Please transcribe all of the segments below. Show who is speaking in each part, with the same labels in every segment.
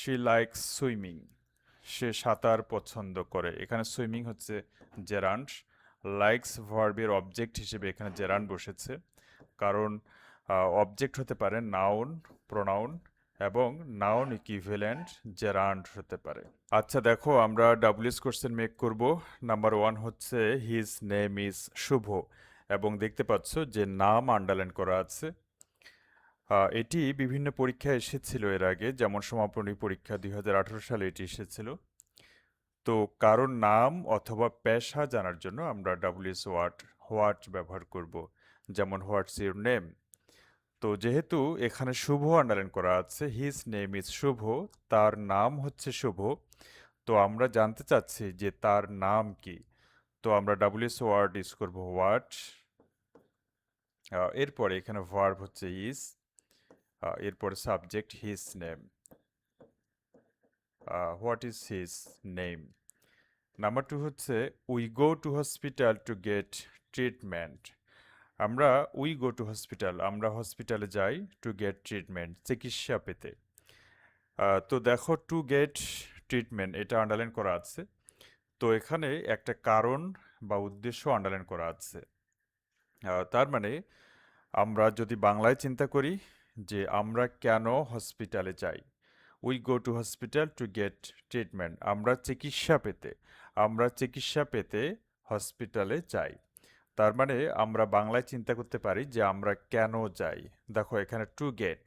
Speaker 1: She likes swimming, সে সাঁতার পছন্দ করে। এখানে সুইমিং হচ্ছে জেরান্ড, লাইকস ভার্বের অবজেক্ট হিসেবে এখানে জেরান্ড বসেছে, কারণ অবজেক্ট হতে পারে নাউন, প্রোনাউন এবং নাউন ইকুইভ্যালেন্ট জেরান্ড হতে পারে। আচ্ছা দেখো, আমরা ডাব্লিউএস কোশ্চেন মেক করব। নাম্বার 1 হচ্ছে হিজ নেম ইজ শুভ, এবং দেখতে পাচ্ছ যে নাম আন্ডারলাইন করা আছে। এটি বিভিন্ন পরীক্ষায় এসেছিল এর আগে, যেমন সমাপনী পরীক্ষা 2018 সালে এটি এসেছিল। তো কারোর নাম অথবা পেশা জানার জন্য আমরা ডাব্লিউএস হোয়াট ব্যবহার করব, যেমন হোয়াটস ইউর নেম। তো যেহেতু এখানে শুভ আন্ডারলাইন করা আছে, হিজ নেম ইজ শুভ, তার নাম হচ্ছে শুভ, তো আমরা জানতে চাচ্ছি যে তার নাম কি। তো আমরা ডাব্লিউএস ইউজ করব হোয়াট। এরপরে এখানে ভার্ব হচ্ছে ইজ, এরপরে subject his name. What is his name. Number 2 হচ্ছে we go to hospital to get treatment. আমরা উই গো টু হসপিটাল, আমরা হসপিটালে যাই, টু গেট ট্রিটমেন্ট, চিকিৎসা পেতে। তো দেখো টু গেট ট্রিটমেন্ট এটা আন্ডারলাইন করা আছে, তো এখানে একটা কারণ বা উদ্দেশ্য আন্ডারলাইন করা আছে। তার মানে আমরা যদি বাংলায় চিন্তা করি যে আমরা কেন হসপিটালে যাই, we go to hospital to get treatment, আমরা চিকিৎসা পেতে হসপিটালে যাই। তার মানে আমরা বাংলায় চিন্তা করতে পারি যে আমরা কেন যাই। দেখো এখানে টু গেট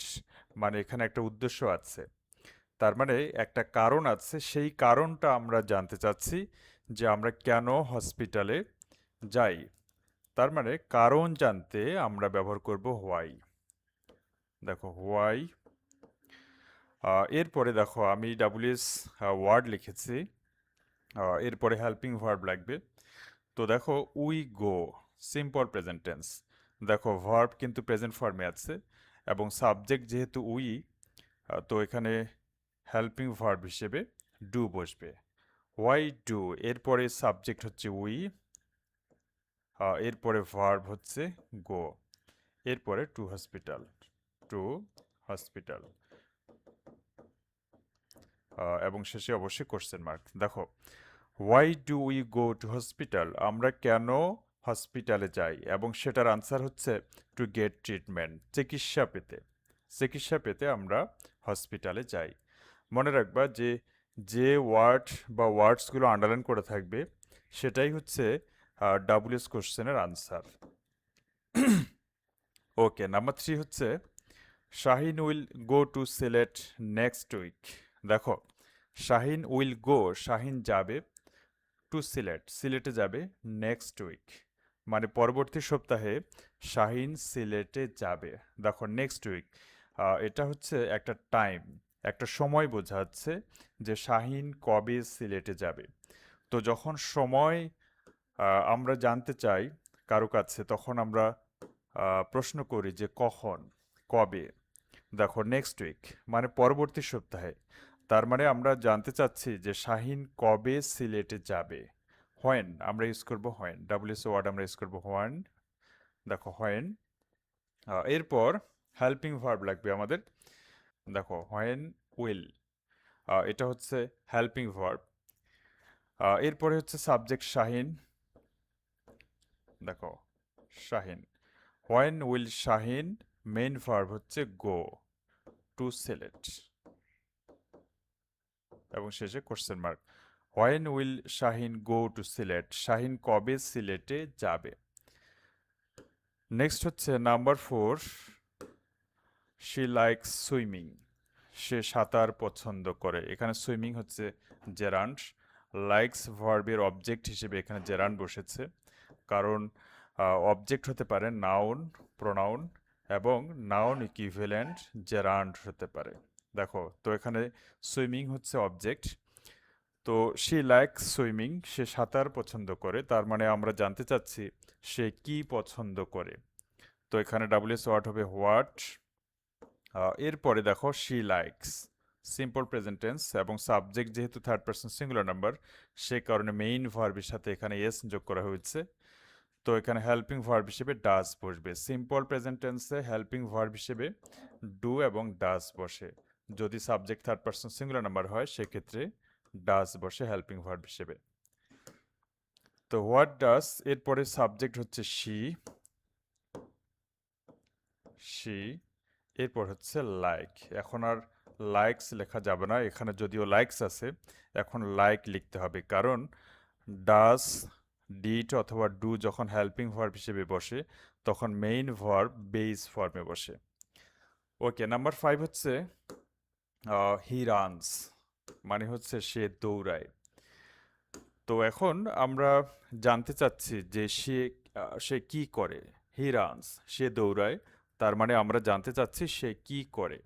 Speaker 1: মানে এখানে একটা উদ্দেশ্য আছে, তার মানে একটা কারণ আছে, সেই কারণটা আমরা জানতে চাচ্ছি যে আমরা কেন হসপিটালে যাই। তার মানে কারণ জানতে আমরা ব্যবহার করব হোয়াই। দেখো হোয়াই। এরপরে দেখো আমি ডাব্লিউএস ওয়ার্ড লিখেছি, এরপরে হেল্পিং ভার্ব লাগবে। তো দেখো we go, simple present tense. দেখো ভার্ব কিন্তু প্রেজেন্ট ফর্মে আছে এবং সাবজেক্ট যেহেতু উই, তো এখানে হেল্পিং ভার্ব হিসেবে ডু বসবে। হোয়াই ডু, এরপরে সাবজেক্ট হচ্ছে উই, এরপরে ভার্ব হচ্ছে গো, এরপরে টু হসপিটাল, টু হসপিটাল, এবং শেষে অবশ্যই কোশ্চেন মার্ক। দেখো why do we go to hospital, আমরা কেন হসপিটালে যাই, এবং সেটার আনসার হচ্ছে টু গেট ট্রিটমেন্ট, চিকিৎসা পেতে আমরা হসপিটালে যাই। মনে রাখবা যে যে ওয়ার্ড বা ওয়ার্ডসগুলো আন্ডারলাইন করে থাকবে সেটাই হচ্ছে ডাব্লিউএস কোশ্চেনের আনসার। ওকে, নাম্বার 3 হচ্ছে Shahin will go to Sylhet next week. দেখো শাহিন উইল গো, শাহিন যাবে, টু সিলেটে যাবে, নেক্সট উইক মানে পরবর্তী সপ্তাহে শাহিন সিলেটে যাবে। দেখো নেক্সট উইক, এটা হচ্ছে একটা টাইম, একটা সময় বোঝাচ্ছে যে শাহিন কবে সিলেটে যাবে। তো যখন সময় আমরা জানতে চাই কারো কাছে, তখন আমরা প্রশ্ন করি যে কখন, কবে। দেখো নেক্সট উইক মানে পরবর্তী সপ্তাহে, তার মানে আমরা জানতে চাচ্ছি যে শাহিন কবে সিলেটে যাবে। হোয়েন আমরা ইউজ করবো হোয়েন, ডাব্লিউএস ওয়ার্ড আমরা ইউজ করবো হোয়েন। দেখো হোয়েন। এরপর হেল্পিং ভার্ব লাগবে আমাদের। দেখো হোয়েন উইল, এটা হচ্ছে হেল্পিং ভার্ব। এরপরে হচ্ছে সাবজেক্ট শাহিন। দেখো Shahin, when will Shahin, main verb হচ্ছে গো টু সিলেট, এবং শেষে question mark. When will Shahin go to Sylhet, Shahin কবে সিলেটে যাবে। নেক্সট হচ্ছে নাম্বার 4, শি লাইকস সুইমিং, সে সাঁতার পছন্দ করে। এখানে সুইমিং হচ্ছে জেরান্ড, লাইকস ভার্বের অবজেক্ট হিসেবে এখানে জেরান্ড বসেছে, কারণ অবজেক্ট হতে পারে নাউন, প্রোনাউন এবং নাউন ইকুইভ্যালেন্ট জেরান্ড হতে পারে। দেখো তো এখানে সুইমিং হচ্ছে অবজেক্ট, তো শি লাইকস সুইমিং, সে সাঁতার পছন্দ করে, তার মানে আমরা জানতে চাচ্ছি সে কি পছন্দ করে। তো এখানে ডাব্লিউএস ওয়ার্ড হবে হোয়াট। এরপরে দেখো she likes, simple present tense, এবং সাবজেক্ট যেহেতু থার্ড পারসন সিঙ্গুলার নাম্বার, সে কারণে মেইন ভার্বের সাথে এখানে এস যোগ করা হয়েছে। তো এখানে হেল্পিং ভার্ব হিসেবে ডাজ বসবে। সিম্পল প্রেজেন্ট টেন্সে হেল্পিং ভার্ব হিসেবে ডু এবং ডাজ বসে। যদি subject third person singular number হয় সেক্ষেত্রে ডাজ বসে হেল্পিং ভার্ব হিসেবে। তো হোয়াট ডাজ, এরপরে সাবজেক্ট হচ্ছে শি, শি, এরপর হচ্ছে লাইক। এখন আর লাইকস লেখা যাবে না, এখানে যদিও লাইকস আছে, এখন লাইক লিখতে হবে, কারণ ডাজ, ডিড অথবা ডু যখন হেল্পিং ভার্ব হিসেবে বসে তখন মেইন ভার্ব বেস ফর্মে বসে। ওকে, নাম্বার 5 হচ্ছে হি রানস, মানে হচ্ছে সে দৌড়ায়। তো এখন আমরা জানতে চাচ্ছি যে সে কি করে। হি রানস, সে দৌড়ায়, তার মানে আমরা জানতে চাচ্ছি সে কি করে।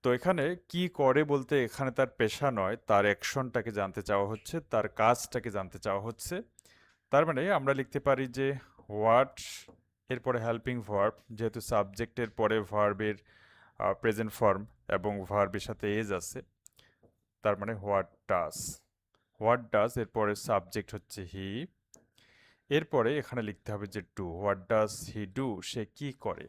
Speaker 1: তো এখানে কি করে বলতে এখানে তার পেশা নয়, তার অ্যাকশনটাকে জানতে চাওয়া হচ্ছে, তার কাজটাকে জানতে চাওয়া হচ্ছে। তার মানে আমরা লিখতে পারি যে হোয়াট, এরপরে হেল্পিং ভার্ব, যেহেতু সাবজেক্টের পরে ভার্বের প্রেজেন্ট ফর্ম এবং ভার্বের সাথে এজ আছে, তার মানে হোয়াট ডাজ। হোয়াট ডাজ, এরপরে সাবজেক্ট হচ্ছে হি, এরপরে এখানে লিখতে হবে যে do, what does he do, সে কি করে।